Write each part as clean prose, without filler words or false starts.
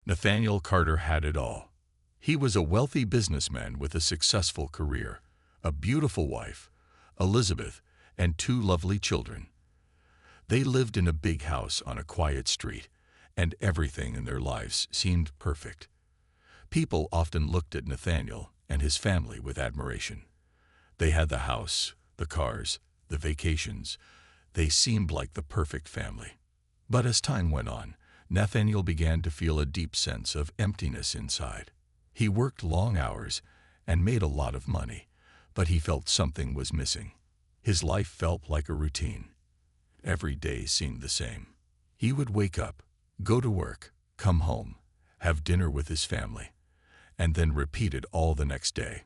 Nathaniel Carter had it all. He was a wealthy businessman with a successful career, a beautiful wife, Elizabeth, and two lovely children. They lived in a big house on a quiet street, and everything in their lives seemed perfect. People often looked at Nathaniel and his family with admiration. They had the house, the cars, the vacations. They seemed like the perfect family. But as time went on, Nathaniel began to feel a deep sense of emptiness inside. He worked long hours and made a lot of money, but he felt something was missing. His life felt like a routine. Every day seemed the same. He would wake up, go to work, come home, have dinner with his family, and then repeat it all the next day.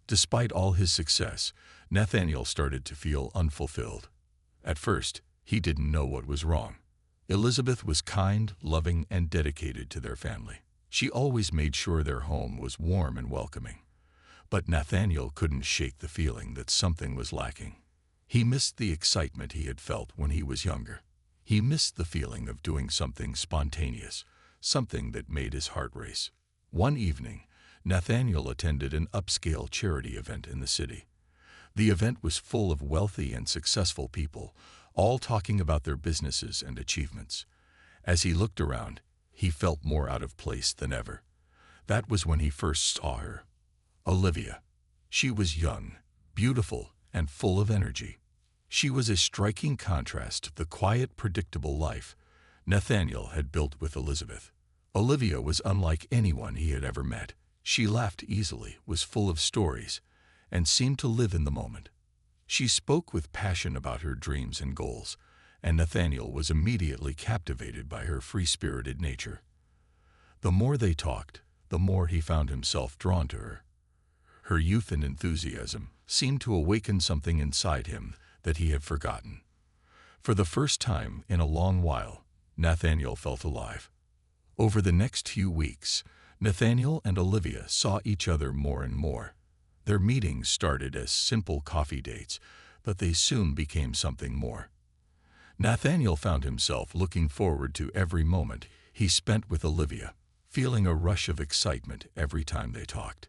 Despite all his success, Nathaniel started to feel unfulfilled. At first, he didn't know what was wrong. Elizabeth was kind, loving, and dedicated to their family. She always made sure their home was warm and welcoming. But Nathaniel couldn't shake the feeling that something was lacking. He missed the excitement he had felt when he was younger. He missed the feeling of doing something spontaneous, something that made his heart race. One evening, Nathaniel attended an upscale charity event in the city. The event was full of wealthy and successful people, all talking about their businesses and achievements. As he looked around, he felt more out of place than ever. That was when he first saw her. Olivia. She was young, beautiful, and full of energy. She was a striking contrast to the quiet, predictable life Nathaniel had built with Elizabeth. Olivia was unlike anyone he had ever met. She laughed easily, was full of stories, and seemed to live in the moment. She spoke with passion about her dreams and goals, and Nathaniel was immediately captivated by her free-spirited nature. The more they talked, the more he found himself drawn to her. Her youth and enthusiasm seemed to awaken something inside him that he had forgotten. For the first time in a long while, Nathaniel felt alive. Over the next few weeks, Nathaniel and Olivia saw each other more and more. Their meetings started as simple coffee dates, but they soon became something more. Nathaniel found himself looking forward to every moment he spent with Olivia, feeling a rush of excitement every time they talked.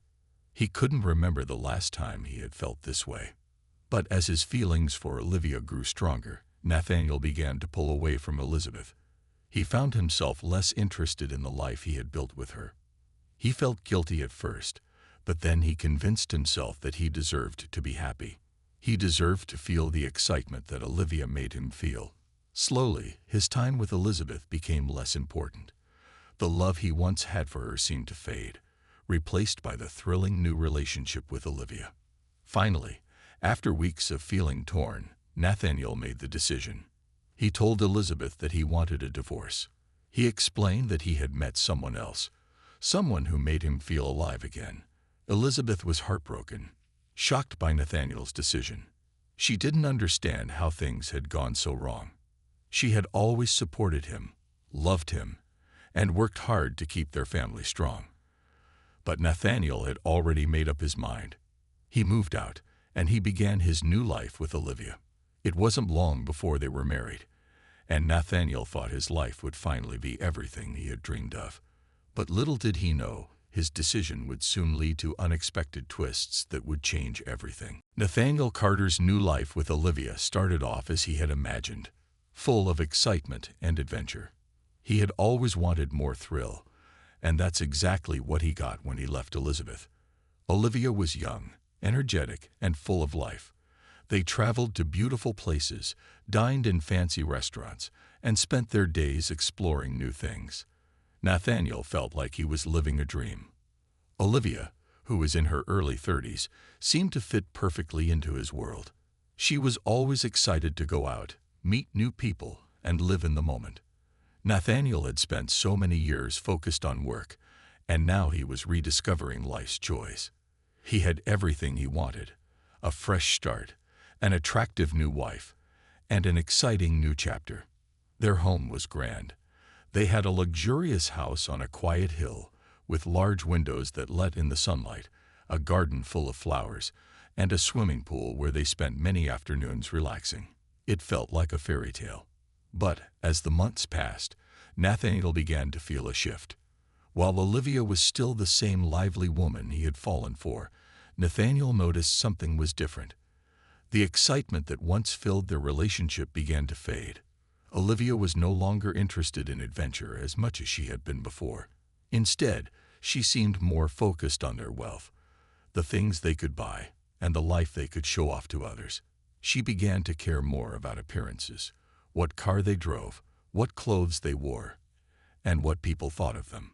He couldn't remember the last time he had felt this way. But as his feelings for Olivia grew stronger, Nathaniel began to pull away from Elizabeth. He found himself less interested in the life he had built with her. He felt guilty at first, but then he convinced himself that he deserved to be happy. He deserved to feel the excitement that Olivia made him feel. Slowly, his time with Elizabeth became less important. The love he once had for her seemed to fade, replaced by the thrilling new relationship with Olivia. Finally, after weeks of feeling torn, Nathaniel made the decision. He told Elizabeth that he wanted a divorce. He explained that he had met someone else, someone who made him feel alive again. Elizabeth was heartbroken, shocked by Nathaniel's decision. She didn't understand how things had gone so wrong. She had always supported him, loved him, and worked hard to keep their family strong. But Nathaniel had already made up his mind. He moved out, and he began his new life with Olivia. It wasn't long before they were married, and Nathaniel thought his life would finally be everything he had dreamed of. But little did he know, his decision would soon lead to unexpected twists that would change everything. Nathaniel Carter's new life with Olivia started off as he had imagined, full of excitement and adventure. He had always wanted more thrill, and that's exactly what he got when he left Elizabeth. Olivia was young, energetic, and full of life. They traveled to beautiful places, dined in fancy restaurants, and spent their days exploring new things. Nathaniel felt like he was living a dream. Olivia, who was in her early 30s, seemed to fit perfectly into his world. She was always excited to go out, meet new people, and live in the moment. Nathaniel had spent so many years focused on work, and now he was rediscovering life's joys. He had everything he wanted: a fresh start, an attractive new wife, and an exciting new chapter. Their home was grand. They had a luxurious house on a quiet hill, with large windows that let in the sunlight, a garden full of flowers, and a swimming pool where they spent many afternoons relaxing. It felt like a fairy tale. But as the months passed, Nathaniel began to feel a shift. While Olivia was still the same lively woman he had fallen for, Nathaniel noticed something was different. The excitement that once filled their relationship began to fade. Olivia was no longer interested in adventure as much as she had been before. Instead, she seemed more focused on their wealth, the things they could buy, and the life they could show off to others. She began to care more about appearances, what car they drove, what clothes they wore, and what people thought of them.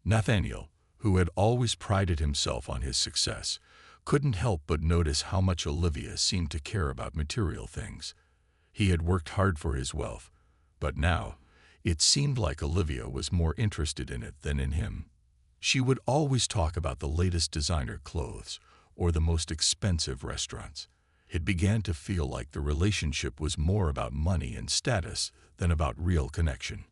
Nathaniel, who had always prided himself on his success, couldn't help but notice how much Olivia seemed to care about material things. He had worked hard for his wealth, but now it seemed like Olivia was more interested in it than in him. She would always talk about the latest designer clothes or the most expensive restaurants. It began to feel like the relationship was more about money and status than about real connection.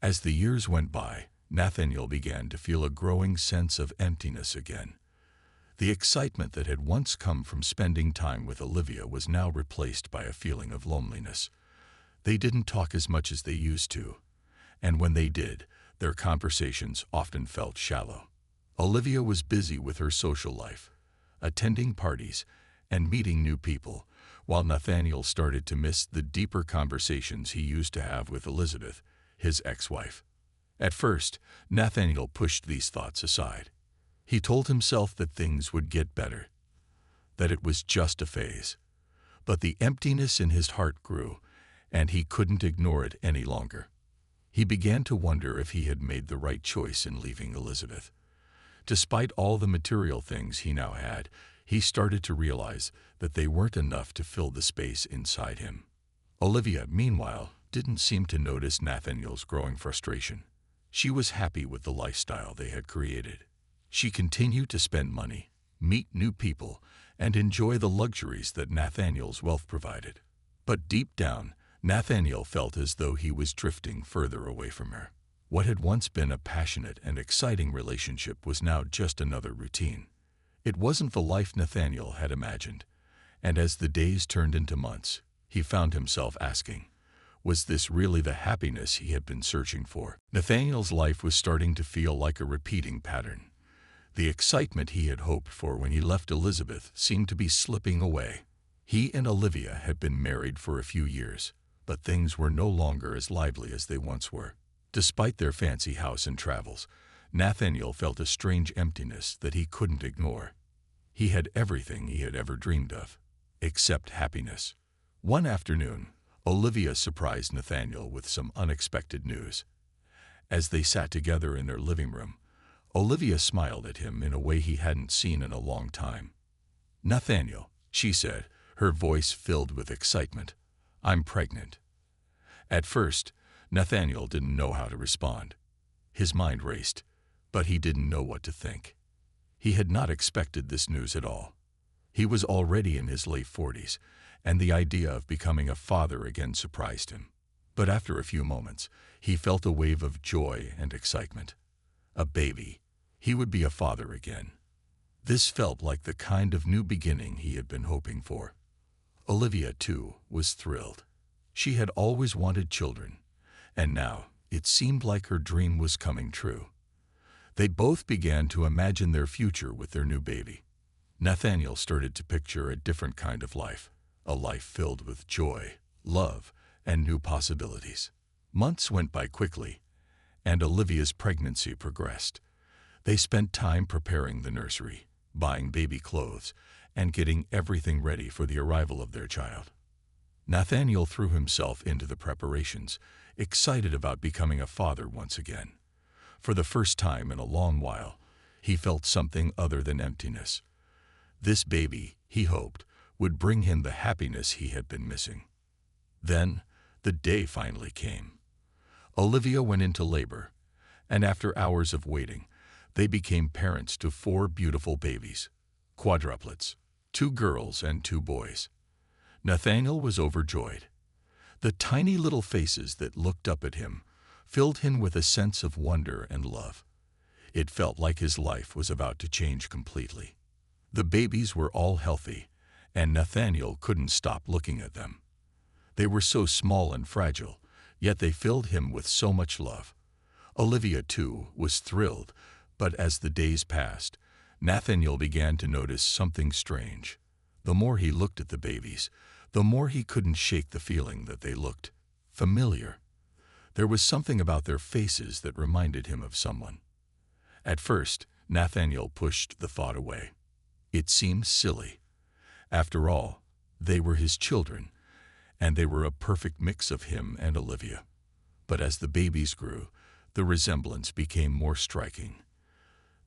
As the years went by, Nathaniel began to feel a growing sense of emptiness again. The excitement that had once come from spending time with Olivia was now replaced by a feeling of loneliness. They didn't talk as much as they used to, and when they did, their conversations often felt shallow. Olivia was busy with her social life, attending parties and meeting new people, while Nathaniel started to miss the deeper conversations he used to have with Elizabeth, his ex-wife. At first, Nathaniel pushed these thoughts aside. He told himself that things would get better, that it was just a phase. But the emptiness in his heart grew, and he couldn't ignore it any longer. He began to wonder if he had made the right choice in leaving Elizabeth. Despite all the material things he now had, he started to realize that they weren't enough to fill the space inside him. Olivia, meanwhile, didn't seem to notice Nathaniel's growing frustration. She was happy with the lifestyle they had created. She continued to spend money, meet new people, and enjoy the luxuries that Nathaniel's wealth provided. But deep down, Nathaniel felt as though he was drifting further away from her. What had once been a passionate and exciting relationship was now just another routine. It wasn't the life Nathaniel had imagined, and as the days turned into months, he found himself asking, was this really the happiness he had been searching for? Nathaniel's life was starting to feel like a repeating pattern. The excitement he had hoped for when he left Elizabeth seemed to be slipping away. He and Olivia had been married for a few years, but things were no longer as lively as they once were. Despite their fancy house and travels, Nathaniel felt a strange emptiness that he couldn't ignore. He had everything he had ever dreamed of, except happiness. One afternoon, Olivia surprised Nathaniel with some unexpected news. As they sat together in their living room, Olivia smiled at him in a way he hadn't seen in a long time. "Nathaniel," she said, her voice filled with excitement, "I'm pregnant." At first, Nathaniel didn't know how to respond. His mind raced, but he didn't know what to think. He had not expected this news at all. He was already in his late 40s, and the idea of becoming a father again surprised him. But after a few moments, he felt a wave of joy and excitement. A baby. He would be a father again. This felt like the kind of new beginning he had been hoping for. Olivia, too, was thrilled. She had always wanted children, and now it seemed like her dream was coming true. They both began to imagine their future with their new baby. Nathaniel started to picture a different kind of life, a life filled with joy, love, and new possibilities. Months went by quickly, and Olivia's pregnancy progressed. They spent time preparing the nursery, buying baby clothes, and getting everything ready for the arrival of their child. Nathaniel threw himself into the preparations, excited about becoming a father once again. For the first time in a long while, he felt something other than emptiness. This baby, he hoped, would bring him the happiness he had been missing. Then, the day finally came. Olivia went into labor, and after hours of waiting, they became parents to 4 beautiful babies, quadruplets, 2 girls and 2 boys. Nathaniel was overjoyed. The tiny little faces that looked up at him filled him with a sense of wonder and love. It felt like his life was about to change completely. The babies were all healthy, and Nathaniel couldn't stop looking at them. They were so small and fragile, yet they filled him with so much love. Olivia, too, was thrilled, but as the days passed, Nathaniel began to notice something strange. The more he looked at the babies, the more he couldn't shake the feeling that they looked familiar. There was something about their faces that reminded him of someone. At first, Nathaniel pushed the thought away. It seemed silly. After all, they were his children, and they were a perfect mix of him and Olivia. But as the babies grew, the resemblance became more striking.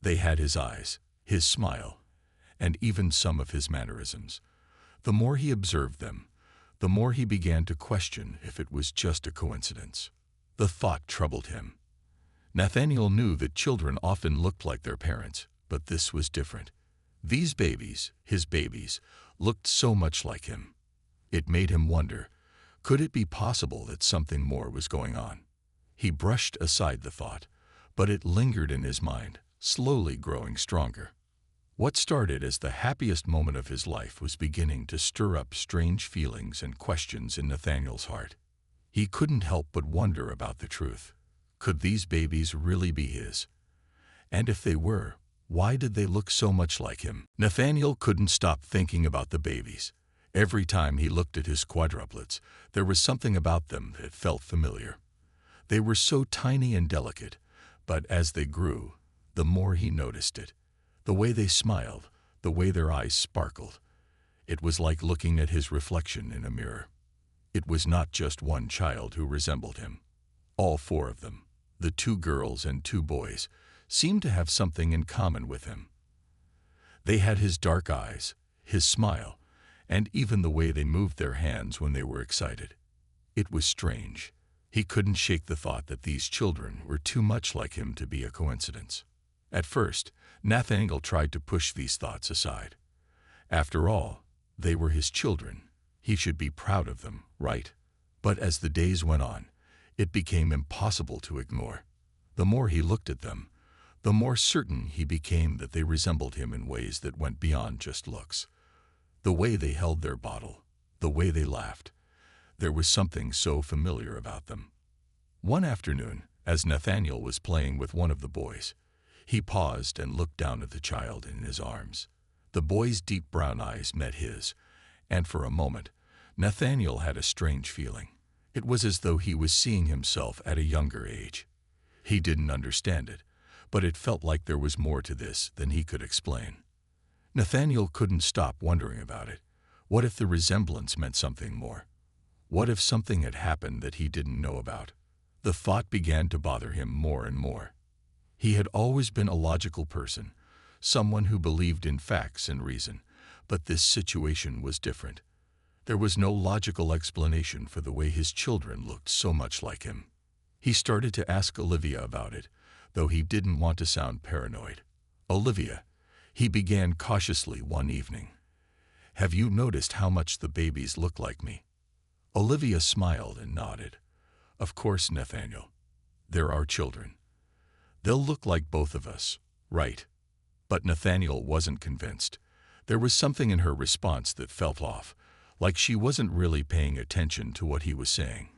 They had his eyes, his smile, and even some of his mannerisms. The more he observed them, the more he began to question if it was just a coincidence. The thought troubled him. Nathaniel knew that children often looked like their parents, but this was different. These babies, his babies, looked so much like him. It made him wonder, could it be possible that something more was going on? He brushed aside the thought, but it lingered in his mind, slowly growing stronger. What started as the happiest moment of his life was beginning to stir up strange feelings and questions in Nathaniel's heart. He couldn't help but wonder about the truth. Could these babies really be his? And if they were, why did they look so much like him? Nathaniel couldn't stop thinking about the babies. Every time he looked at his quadruplets, there was something about them that felt familiar. They were so tiny and delicate, but as they grew, the more he noticed it. The way they smiled, the way their eyes sparkled. It was like looking at his reflection in a mirror. It was not just one child who resembled him. All four of them, the 2 girls and 2 boys, seemed to have something in common with him. They had his dark eyes, his smile, and even the way they moved their hands when they were excited. It was strange. He couldn't shake the thought that these children were too much like him to be a coincidence. At first, Nathaniel tried to push these thoughts aside. After all, they were his children. He should be proud of them, right? But as the days went on, it became impossible to ignore. The more he looked at them, the more certain he became that they resembled him in ways that went beyond just looks. The way they held their bottle, the way they laughed, there was something so familiar about them. One afternoon, as Nathaniel was playing with one of the boys, he paused and looked down at the child in his arms. The boy's deep brown eyes met his, and for a moment, Nathaniel had a strange feeling. It was as though he was seeing himself at a younger age. He didn't understand it, but it felt like there was more to this than he could explain. Nathaniel couldn't stop wondering about it. What if the resemblance meant something more? What if something had happened that he didn't know about? The thought began to bother him more and more. He had always been a logical person, someone who believed in facts and reason, but this situation was different. There was no logical explanation for the way his children looked so much like him. He started to ask Olivia about it, though he didn't want to sound paranoid. "Olivia," he began cautiously one evening, "have you noticed how much the babies look like me?" Olivia smiled and nodded. "Of course, Nathaniel. They're our children. They'll look like both of us, right?" But Nathaniel wasn't convinced. There was something in her response that felt off, like she wasn't really paying attention to what he was saying.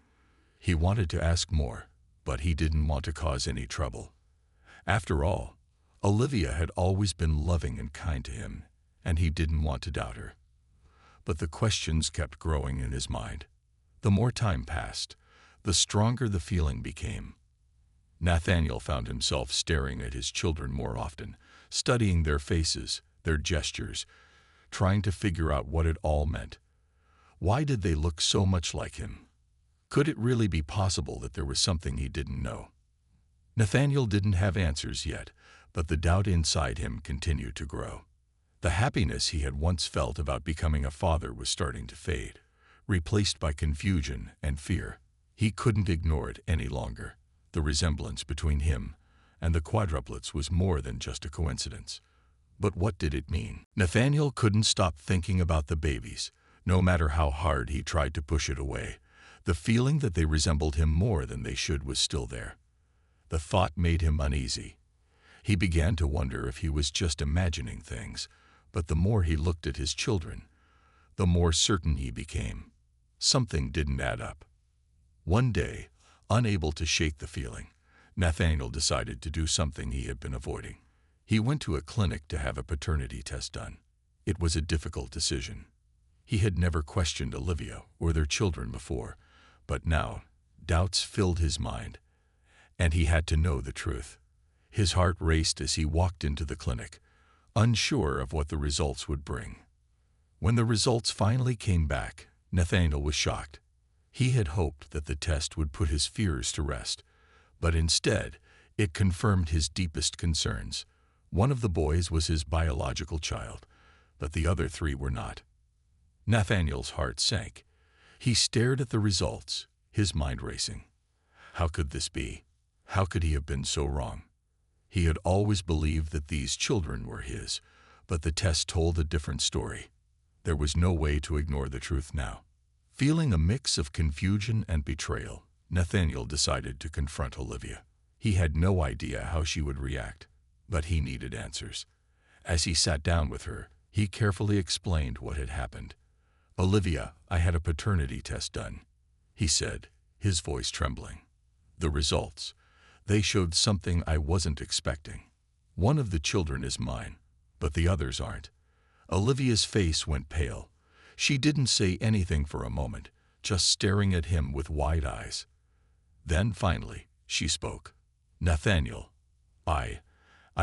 He wanted to ask more, but he didn't want to cause any trouble. After all, Olivia had always been loving and kind to him, and he didn't want to doubt her. But the questions kept growing in his mind. The more time passed, the stronger the feeling became. Nathaniel found himself staring at his children more often, studying their faces, their gestures, trying to figure out what it all meant. Why did they look so much like him? Could it really be possible that there was something he didn't know? Nathaniel didn't have answers yet, but the doubt inside him continued to grow. The happiness he had once felt about becoming a father was starting to fade, replaced by confusion and fear. He couldn't ignore it any longer. The resemblance between him and the quadruplets was more than just a coincidence. But what did it mean? Nathaniel couldn't stop thinking about the babies, no matter how hard he tried to push it away. The feeling that they resembled him more than they should was still there. The thought made him uneasy. He began to wonder if he was just imagining things, but the more he looked at his children, the more certain he became. Something didn't add up. One day, unable to shake the feeling, Nathaniel decided to do something he had been avoiding. He went to a clinic to have a paternity test done. It was a difficult decision. He had never questioned Olivia or their children before, but now doubts filled his mind, and he had to know the truth. His heart raced as he walked into the clinic, unsure of what the results would bring. When the results finally came back, Nathaniel was shocked. He had hoped that the test would put his fears to rest, but instead, it confirmed his deepest concerns. One of the boys was his biological child, but the other three were not. Nathaniel's heart sank. He stared at the results, his mind racing. How could this be? How could he have been so wrong? He had always believed that these children were his, but the test told a different story. There was no way to ignore the truth now. Feeling a mix of confusion and betrayal, Nathaniel decided to confront Olivia. He had no idea how she would react, but he needed answers. As he sat down with her, he carefully explained what had happened. "Olivia, I had a paternity test done," he said, his voice trembling. "The results, they showed something I wasn't expecting. One of the children is mine, but the others aren't." Olivia's face went pale. She didn't say anything for a moment, just staring at him with wide eyes. Then finally, she spoke. "Nathaniel, I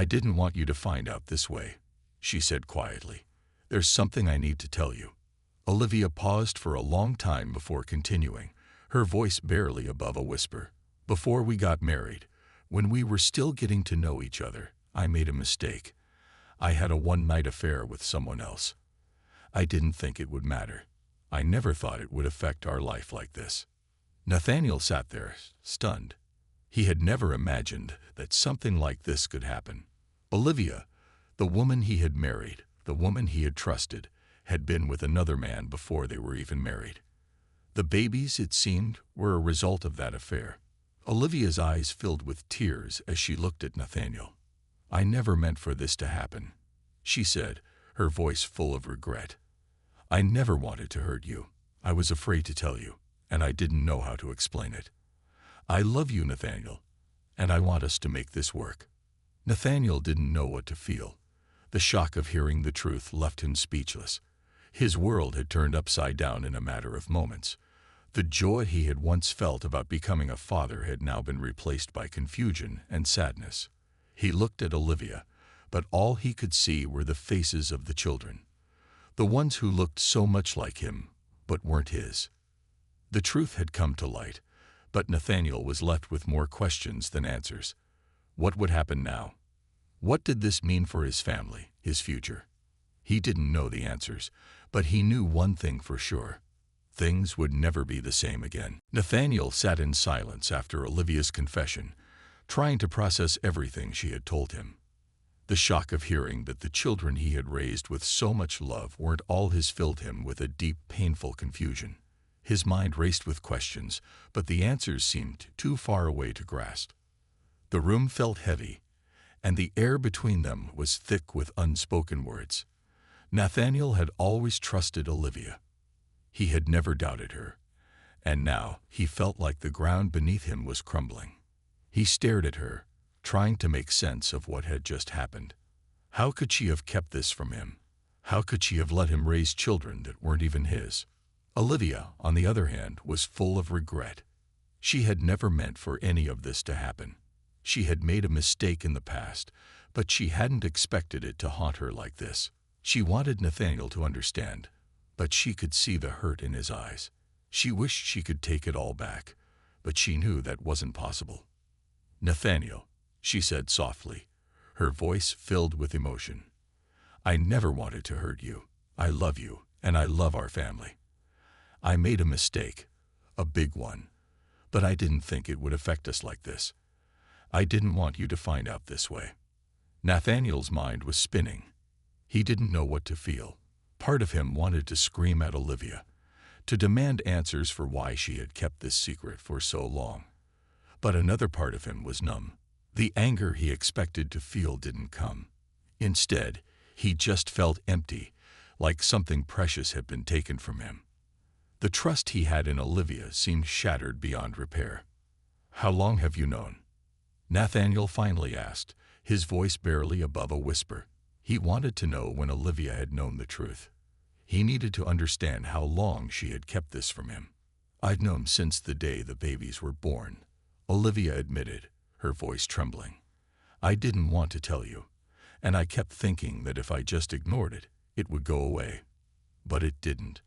didn't want you to find out this way," she said quietly. "There's something I need to tell you." Olivia paused for a long time before continuing, her voice barely above a whisper. "Before we got married, when we were still getting to know each other, I made a mistake. I had a one-night affair with someone else. I didn't think it would matter. I never thought it would affect our life like this." Nathaniel sat there, stunned. He had never imagined that something like this could happen. Olivia, the woman he had married, the woman he had trusted, had been with another man before they were even married. The babies, it seemed, were a result of that affair. Olivia's eyes filled with tears as she looked at Nathaniel. "I never meant for this to happen," she said, her voice full of regret. "I never wanted to hurt you. I was afraid to tell you, and I didn't know how to explain it. I love you, Nathaniel, and I want us to make this work." Nathaniel didn't know what to feel. The shock of hearing the truth left him speechless. His world had turned upside down in a matter of moments. The joy he had once felt about becoming a father had now been replaced by confusion and sadness. He looked at Olivia, but all he could see were the faces of the children, the ones who looked so much like him, but weren't his. The truth had come to light, but Nathaniel was left with more questions than answers. What would happen now? What did this mean for his family, his future? He didn't know the answers, but he knew one thing for sure. Things would never be the same again. Nathaniel sat in silence after Olivia's confession, trying to process everything she had told him. The shock of hearing that the children he had raised with so much love weren't all his filled him with a deep, painful confusion. His mind raced with questions, but the answers seemed too far away to grasp. The room felt heavy, and the air between them was thick with unspoken words. Nathaniel had always trusted Olivia. He had never doubted her, and now he felt like the ground beneath him was crumbling. He stared at her, trying to make sense of what had just happened. How could she have kept this from him? How could she have let him raise children that weren't even his? Olivia, on the other hand, was full of regret. She had never meant for any of this to happen. She had made a mistake in the past, but she hadn't expected it to haunt her like this. She wanted Nathaniel to understand, but she could see the hurt in his eyes. She wished she could take it all back, but she knew that wasn't possible. "Nathaniel," she said softly, her voice filled with emotion. "I never wanted to hurt you. I love you, and I love our family. I made a mistake, a big one, but I didn't think it would affect us like this. I didn't want you to find out this way." Nathaniel's mind was spinning. He didn't know what to feel. Part of him wanted to scream at Olivia, to demand answers for why she had kept this secret for so long. But another part of him was numb. The anger he expected to feel didn't come. Instead, he just felt empty, like something precious had been taken from him. The trust he had in Olivia seemed shattered beyond repair. "How long have you known?" Nathaniel finally asked, his voice barely above a whisper. He wanted to know when Olivia had known the truth. He needed to understand how long she had kept this from him. "I've known since the day the babies were born," Olivia admitted, her voice trembling. "I didn't want to tell you, and I kept thinking that if I just ignored it, it would go away. But it didn't,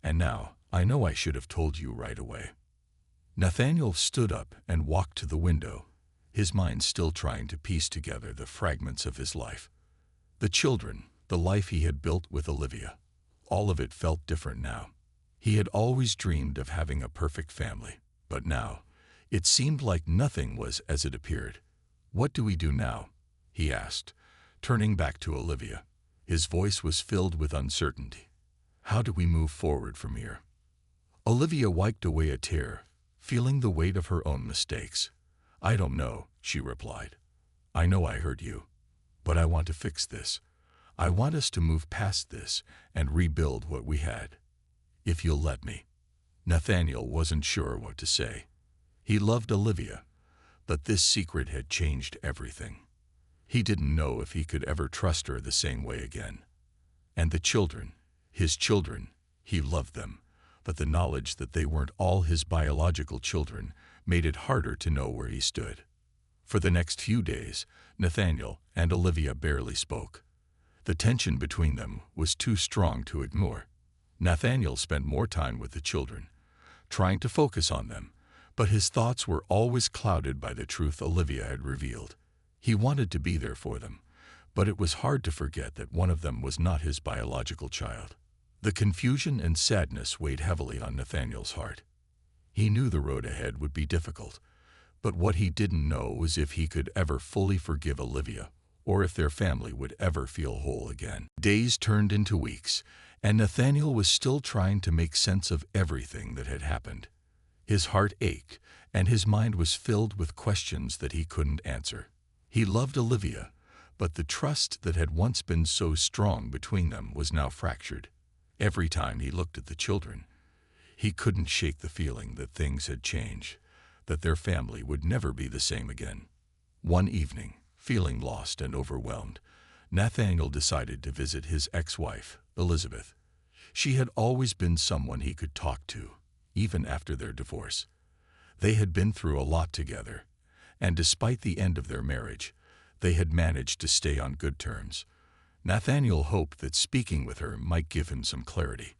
and now I know I should have told you right away." Nathaniel stood up and walked to the window, his mind still trying to piece together the fragments of his life. The children, the life he had built with Olivia, all of it felt different now. He had always dreamed of having a perfect family, but now it seemed like nothing was as it appeared. "What do we do now?" he asked, turning back to Olivia. His voice was filled with uncertainty. "How do we move forward from here?" Olivia wiped away a tear, feeling the weight of her own mistakes. "I don't know," she replied. "I know I hurt you, but I want to fix this. I want us to move past this and rebuild what we had. If you'll let me." Nathaniel wasn't sure what to say. He loved Olivia, but this secret had changed everything. He didn't know if he could ever trust her the same way again. And the children, his children, he loved them, but the knowledge that they weren't all his biological children made it harder to know where he stood. For the next few days, Nathaniel and Olivia barely spoke. The tension between them was too strong to ignore. Nathaniel spent more time with the children, trying to focus on them, but his thoughts were always clouded by the truth Olivia had revealed. He wanted to be there for them, but it was hard to forget that one of them was not his biological child. The confusion and sadness weighed heavily on Nathaniel's heart. He knew the road ahead would be difficult, but what he didn't know was if he could ever fully forgive Olivia, or if their family would ever feel whole again. Days turned into weeks, and Nathaniel was still trying to make sense of everything that had happened. His heart ached, and his mind was filled with questions that he couldn't answer. He loved Olivia, but the trust that had once been so strong between them was now fractured. Every time he looked at the children, he couldn't shake the feeling that things had changed, that their family would never be the same again. One evening, feeling lost and overwhelmed, Nathaniel decided to visit his ex-wife, Elizabeth. She had always been someone he could talk to, even after their divorce. They had been through a lot together, and despite the end of their marriage, they had managed to stay on good terms. Nathaniel hoped that speaking with her might give him some clarity.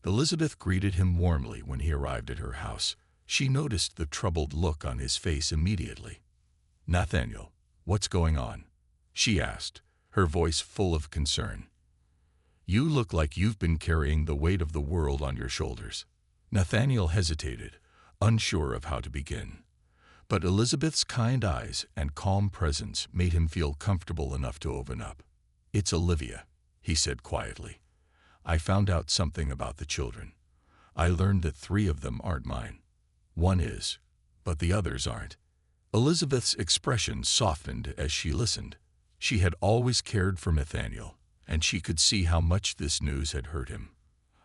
Elizabeth greeted him warmly when he arrived at her house. She noticed the troubled look on his face immediately. "Nathaniel, what's going on?" she asked, her voice full of concern. "You look like you've been carrying the weight of the world on your shoulders." Nathaniel hesitated, unsure of how to begin. But Elizabeth's kind eyes and calm presence made him feel comfortable enough to open up. "It's Olivia," he said quietly. "I found out something about the children. I learned that 3 of them aren't mine. One is, but the others aren't." Elizabeth's expression softened as she listened. She had always cared for Nathaniel, and she could see how much this news had hurt him.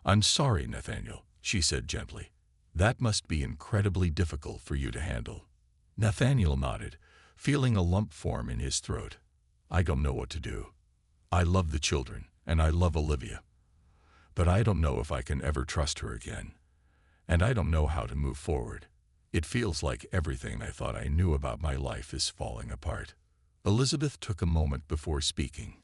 "I'm sorry, Nathaniel," she said gently. "That must be incredibly difficult for you to handle." Nathaniel nodded, feeling a lump form in his throat. "I don't know what to do. I love the children, and I love Olivia. But I don't know if I can ever trust her again. And I don't know how to move forward. It feels like everything I thought I knew about my life is falling apart." Elizabeth took a moment before speaking.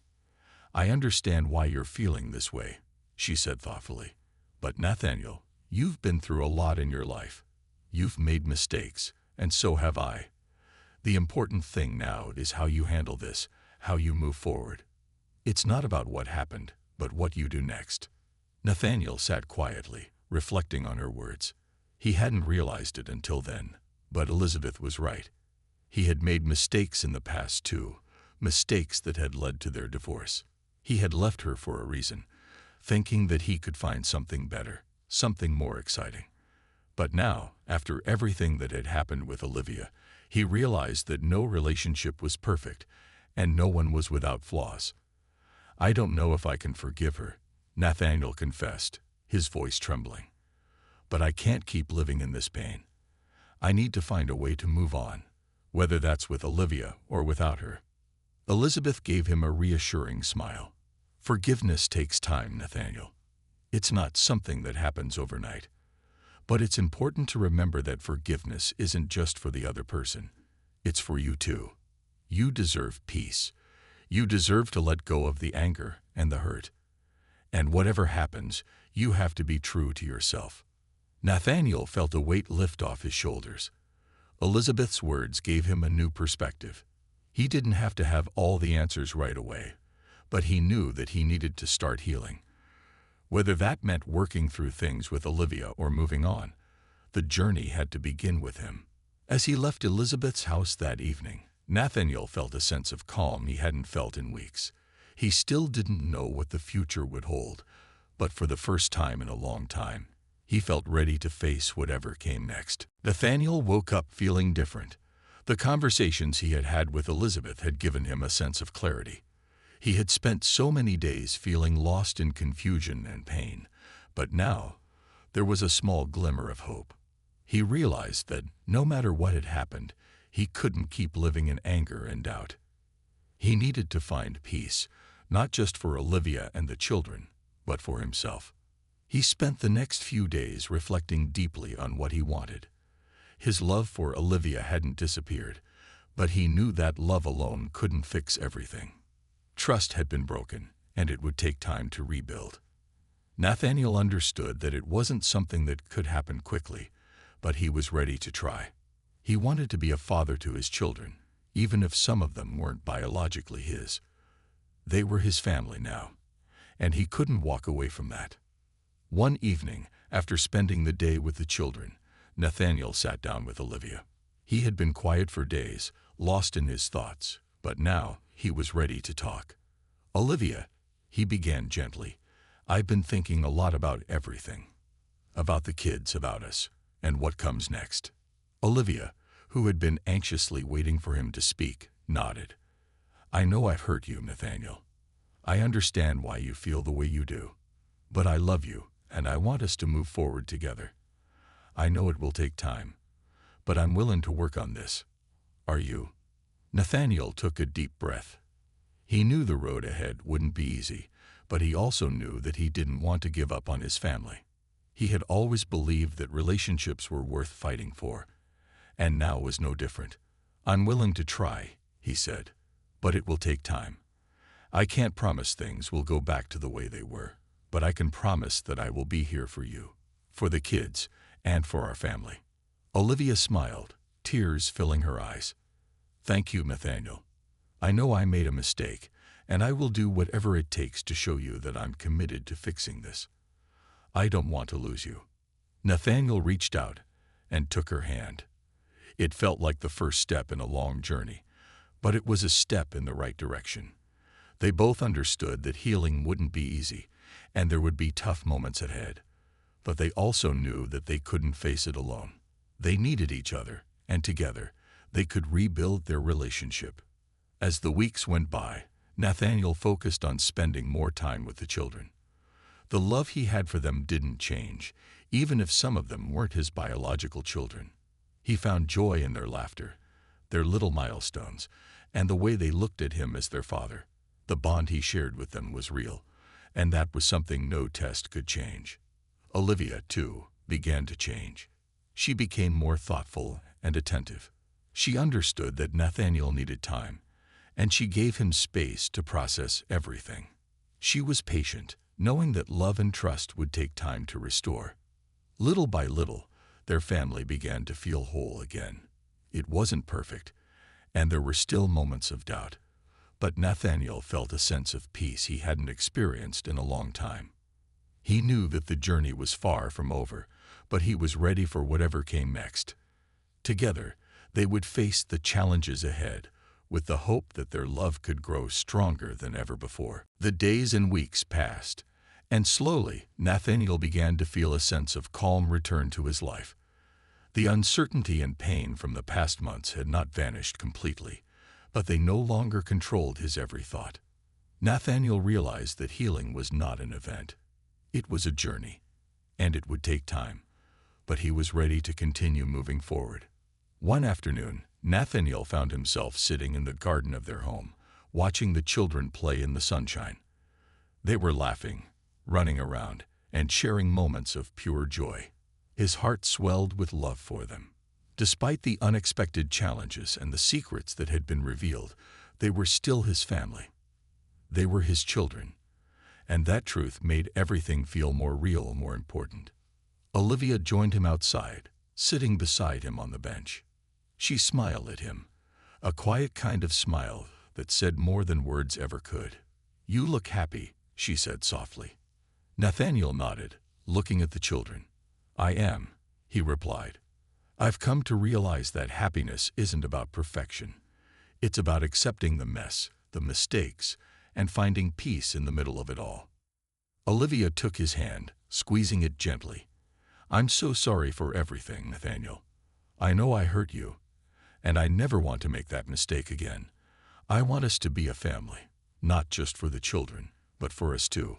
"I understand why you're feeling this way," she said thoughtfully. "But Nathaniel, you've been through a lot in your life. You've made mistakes, and so have I. The important thing now is how you handle this, how you move forward. It's not about what happened, but what you do next." Nathaniel sat quietly, reflecting on her words. He hadn't realized it until then, but Elizabeth was right. He had made mistakes in the past too, mistakes that had led to their divorce. He had left her for a reason, thinking that he could find something better, something more exciting. But now, after everything that had happened with Olivia, he realized that no relationship was perfect, and no one was without flaws. "I don't know if I can forgive her," Nathaniel confessed, his voice trembling. "But I can't keep living in this pain. I need to find a way to move on. whether that's with Olivia or without her. Elizabeth gave him a reassuring smile. Forgiveness takes time, Nathaniel. It's not something that happens overnight. But it's important to remember that forgiveness isn't just for the other person. It's for you too. You deserve peace. You deserve to let go of the anger and the hurt. And whatever happens, you have to be true to yourself. Nathaniel felt a weight lift off his shoulders. Elizabeth's words gave him a new perspective. He didn't have to have all the answers right away, but he knew that he needed to start healing. Whether that meant working through things with Olivia or moving on, the journey had to begin with him. As he left Elizabeth's house that evening, Nathaniel felt a sense of calm he hadn't felt in weeks. He still didn't know what the future would hold, but for the first time in a long time, he felt ready to face whatever came next. Nathaniel woke up feeling different. The conversations he had had with Elizabeth had given him a sense of clarity. He had spent so many days feeling lost in confusion and pain, but now there was a small glimmer of hope. He realized that no matter what had happened, he couldn't keep living in anger and doubt. He needed to find peace, not just for Olivia and the children, but for himself. He spent the next few days reflecting deeply on what he wanted. His love for Olivia hadn't disappeared, but he knew that love alone couldn't fix everything. Trust had been broken, and it would take time to rebuild. Nathaniel understood that it wasn't something that could happen quickly, but he was ready to try. He wanted to be a father to his children, even if some of them weren't biologically his. They were his family now, and he couldn't walk away from that. One evening, after spending the day with the children, Nathaniel sat down with Olivia. He had been quiet for days, lost in his thoughts, but now he was ready to talk. Olivia, he began gently, I've been thinking a lot about everything. About the kids, about us, and what comes next. Olivia, who had been anxiously waiting for him to speak, nodded. I know I've hurt you, Nathaniel. I understand why you feel the way you do. But I love you, and I want us to move forward together. I know it will take time, but I'm willing to work on this. Are you? Nathaniel took a deep breath. He knew the road ahead wouldn't be easy, but he also knew that he didn't want to give up on his family. He had always believed that relationships were worth fighting for, and now was no different. I'm willing to try, he said, but it will take time. I can't promise things will go back to the way they were, but I can promise that I will be here for you, for the kids, and for our family. Olivia smiled, tears filling her eyes. Thank you, Nathaniel. I know I made a mistake, and I will do whatever it takes to show you that I'm committed to fixing this. I don't want to lose you. Nathaniel reached out and took her hand. It felt like the first step in a long journey, but it was a step in the right direction. They both understood that healing wouldn't be easy, and there would be tough moments ahead. But they also knew that they couldn't face it alone. They needed each other, and together, they could rebuild their relationship. As the weeks went by, Nathaniel focused on spending more time with the children. The love he had for them didn't change, even if some of them weren't his biological children. He found joy in their laughter, their little milestones, and the way they looked at him as their father. The bond he shared with them was real, and that was something no test could change. Olivia, too, began to change. She became more thoughtful and attentive. She understood that Nathaniel needed time, and she gave him space to process everything. She was patient, knowing that love and trust would take time to restore. Little by little, their family began to feel whole again. It wasn't perfect, and there were still moments of doubt, but Nathaniel felt a sense of peace he hadn't experienced in a long time. He knew that the journey was far from over, but he was ready for whatever came next. Together, they would face the challenges ahead, with the hope that their love could grow stronger than ever before. The days and weeks passed, and slowly Nathaniel began to feel a sense of calm return to his life. The uncertainty and pain from the past months had not vanished completely, but they no longer controlled his every thought. Nathaniel realized that healing was not an event. It was a journey, and it would take time, but he was ready to continue moving forward. One afternoon, Nathaniel found himself sitting in the garden of their home, watching the children play in the sunshine. They were laughing, running around, and sharing moments of pure joy. His heart swelled with love for them. Despite the unexpected challenges and the secrets that had been revealed, they were still his family. They were his children, and that truth made everything feel more real, more important. Olivia joined him outside, sitting beside him on the bench. She smiled at him, a quiet kind of smile that said more than words ever could. "You look happy," she said softly. Nathaniel nodded, looking at the children. "I am," he replied. "I've come to realize that happiness isn't about perfection. It's about accepting the mess, the mistakes, and finding peace in the middle of it all." Olivia took his hand, squeezing it gently. "I'm so sorry for everything, Nathaniel. I know I hurt you, and I never want to make that mistake again. I want us to be a family, not just for the children, but for us too.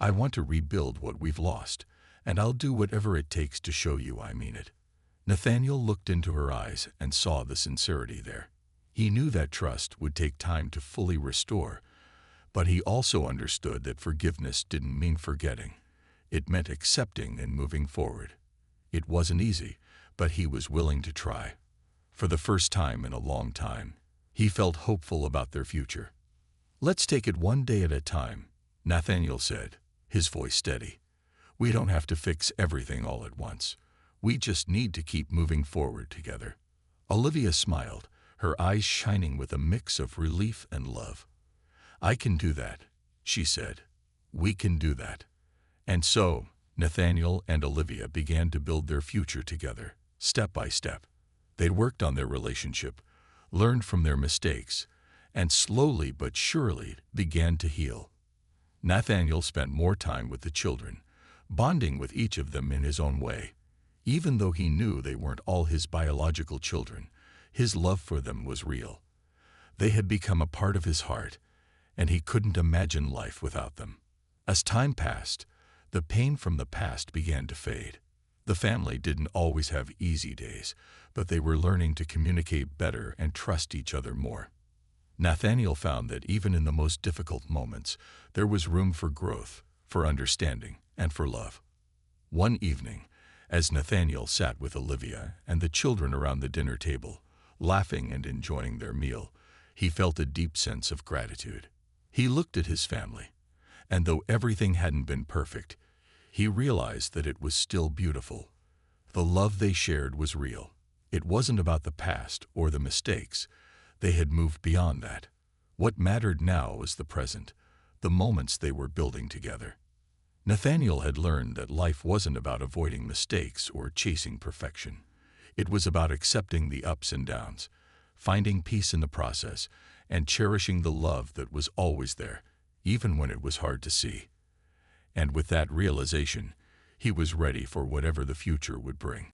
I want to rebuild what we've lost, and I'll do whatever it takes to show you I mean it." Nathaniel looked into her eyes and saw the sincerity there. He knew that trust would take time to fully restore, but he also understood that forgiveness didn't mean forgetting. It meant accepting and moving forward. It wasn't easy, but he was willing to try. For the first time in a long time, he felt hopeful about their future. "Let's take it one day at a time," Nathaniel said, his voice steady. "We don't have to fix everything all at once. We just need to keep moving forward together." Olivia smiled, her eyes shining with a mix of relief and love. "I can do that," she said. "We can do that." And so, Nathaniel and Olivia began to build their future together, step by step. They worked on their relationship, learned from their mistakes, and slowly but surely began to heal. Nathaniel spent more time with the children, bonding with each of them in his own way. Even though he knew they weren't all his biological children, his love for them was real. They had become a part of his heart, and he couldn't imagine life without them. As time passed, the pain from the past began to fade. The family didn't always have easy days, but they were learning to communicate better and trust each other more. Nathaniel found that even in the most difficult moments, there was room for growth, for understanding, and for love. One evening, as Nathaniel sat with Olivia and the children around the dinner table, laughing and enjoying their meal, he felt a deep sense of gratitude. He looked at his family, and though everything hadn't been perfect, he realized that it was still beautiful. The love they shared was real. It wasn't about the past or the mistakes. They had moved beyond that. What mattered now was the present, the moments they were building together. Nathaniel had learned that life wasn't about avoiding mistakes or chasing perfection. It was about accepting the ups and downs, finding peace in the process, and cherishing the love that was always there, even when it was hard to see. And with that realization, he was ready for whatever the future would bring.